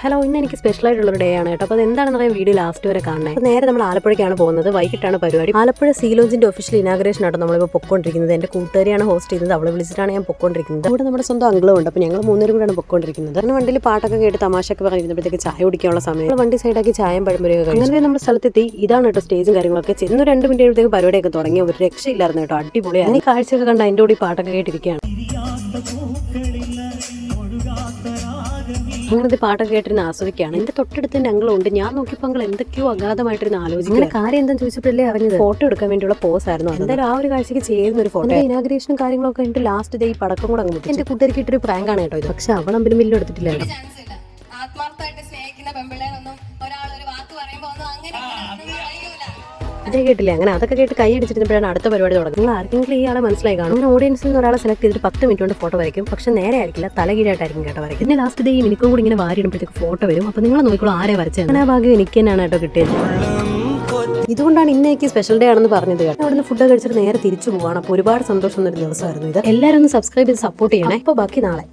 Hello, ഇന്ന് എനിക്ക് special ആയിട്ടുള്ളൊരു ഡേ ആണ് കേട്ടോ. അപ്പോൾ അതെന്താണെന്ന് പറയാൻ വീഡിയോ ലാസ്റ്റ് വരെ കാണണേ. അപ്പോൾ നേരെ നമ്മൾ ആലപ്പുഴയ്ക്കാണ് പോകുന്നത്. വൈകിട്ടാണ് പരിപാടി. ആലപ്പുഴ സീ ലോഞ്ചിന്റെ ഒഫീഷ്യൽ ഇനാഗ്രേഷൻ ആട്ടോ നമ്മളിപ്പോൾ പൊക്കോണ്ടിരിക്കുന്നത്. എൻ്റെ കൂട്ടുകാരിയാണ് ഹോസ്റ്റ് ചെയ്യുന്നത്. അവളെ വിളിച്ചിട്ടാണ് ഞാൻ പൊക്കോണ്ടിരിക്കുന്നത്. ഇവിടെ നമ്മുടെ സ്വന്തം അങ്കിളും ഉണ്ട്. അപ്പോൾ ഞങ്ങൾ മൂന്നുപേരും കൂടെയാണ് പൊക്കോണ്ടിരിക്കുന്നത്. അങ്ങനെ വണ്ടിയിൽ പാട്ടൊക്കെ കേട്ട് തമാശയൊക്കെ പറഞ്ഞിരുന്നപ്പോഴത്തേക്ക് ചായ കുടിക്കാനുള്ള സമയം വണ്ടി സൈഡാക്കി ചായയും പഴംപൊരിയൊക്കെ കഴിച്ചു. അങ്ങനെ നമ്മുടെ സ്ഥലത്തെത്തി. ഇതാണ് കേട്ടോ സ്റ്റേജും കാര്യങ്ങളൊക്കെ. ചെന്ന് 2 മിനിറ്റ് കഴിയുമ്പോഴത്തേക്ക് പരിപാടിയൊക്കെ തുടങ്ങി. ഒരു രക്ഷയില്ലായിരുന്നു കേട്ടോ. അടിപൊളിയാണ്. ഈ കാഴ്ചയൊക്കെ കണ്ട് അതിൻ്റെ കൂടി പാട്ടൊക്കെ കേട്ടിരിക്കുകയാണ്. അങ്ങനത്തെ പാട്ടൊക്കെ കേട്ടിരുന്ന് ആസ്വദിക്കുകയാണ്. എന്റെ തൊട്ടടുത്ത് എൻ്റെ അങ്കിളുണ്ട്. ഞാൻ നോക്കിയപ്പോൾ അങ്കിൾ എന്തൊക്കെയോ അഗാധമായിട്ടിരുന്ന് ആലോചിക്കും. അങ്ങനെ കാര്യം എന്താണെന്ന് ചോദിച്ചപ്പോഴല്ലേ അറിഞ്ഞത് ഫോട്ടോ എടുക്കാൻ വേണ്ടിയുള്ള പോസ് ആയിരുന്നു. എന്തായാലും ആ ഒരു കാഴ്ചയ്ക്ക് ചെയ്യുന്ന ഒരു ഫോട്ടോ. ഇനാഗ്രേഷനും കാര്യങ്ങളൊക്കെ കഴിഞ്ഞിട്ട് ലാസ്റ്റ് ഡേ ഈ പടക്കം കൂടെ അങ്ങ് എന്റെ കൂട്ടുകാർക്ക് ഇട്ടൊരു പ്രാങ്കാണ് കേട്ടോ ഇത്. പക്ഷെ അവൾ അമ്പലും ബില്ലും എടുത്തിട്ടില്ല. ആത്മാർത്ഥമായിട്ട് സ്നേഹിക്കുന്ന പെമ്പിള്ളേരൊന്നും ഒരാളൊരു വാക്ക് പറയുമ്പോൾ ഒന്നും അങ്ങനെ അതേ കേട്ടില്ല. അങ്ങനെ അതൊക്കെ കേട്ട് കൈ അടിച്ചിരുന്നപ്പോഴാണ് അടുത്ത പരിപാടി തുടങ്ങുന്നത്. നിങ്ങൾ ആർക്കെങ്കിലും ഈ ആളെ മനസ്സിലായി കാണും. അങ്ങനെ ഓഡിയൻസിൽ നിന്ന് ഒരാളെ സെലക്ട് ചെയ്തിട്ട് 10 മിനിറ്റ് കൊണ്ട് ഫോട്ടോ വരയ്ക്കും. പക്ഷെ നേരെ ആയിരിക്കില്ല, തലകീഴായിട്ടായിരിക്കും കേട്ടോ വരയ്ക്കും. പിന്നെ ലാസ്റ്റ് ഈ മിനിക്കും കൂടി ഇങ്ങനെ വാരിടുമ്പോഴത്തേക്ക് ഫോട്ടോ വരും. അപ്പോൾ നിങ്ങൾ നോക്കിക്കോളൂ ആരെ വരച്ചത്. അങ്ങനെ ആ ഭാഗ്യം എനിക്ക് തന്നെയാണ് കേട്ടോ കിട്ടിയത്. ഇതുകൊണ്ടാണ് ഇന്നേക്ക് സ്പെഷ്യൽ ഡേ ആണെന്ന് പറഞ്ഞത് കേട്ടോ. അവിടുന്ന് ഫുഡ് കഴിച്ചിട്ട് നേരെ തിരിച്ചു പോവാണ്. അപ്പോൾ ഒരുപാട് സന്തോഷം എന്നൊരു ദിവസമായിരുന്നു ഇത്. എല്ലാവരും ഒന്ന് സബ്സ്ക്രൈബ് ചെയ്ത് സപ്പോർട്ട് ചെയ്യണേ. അപ്പോൾ ബാക്കി നാളെ.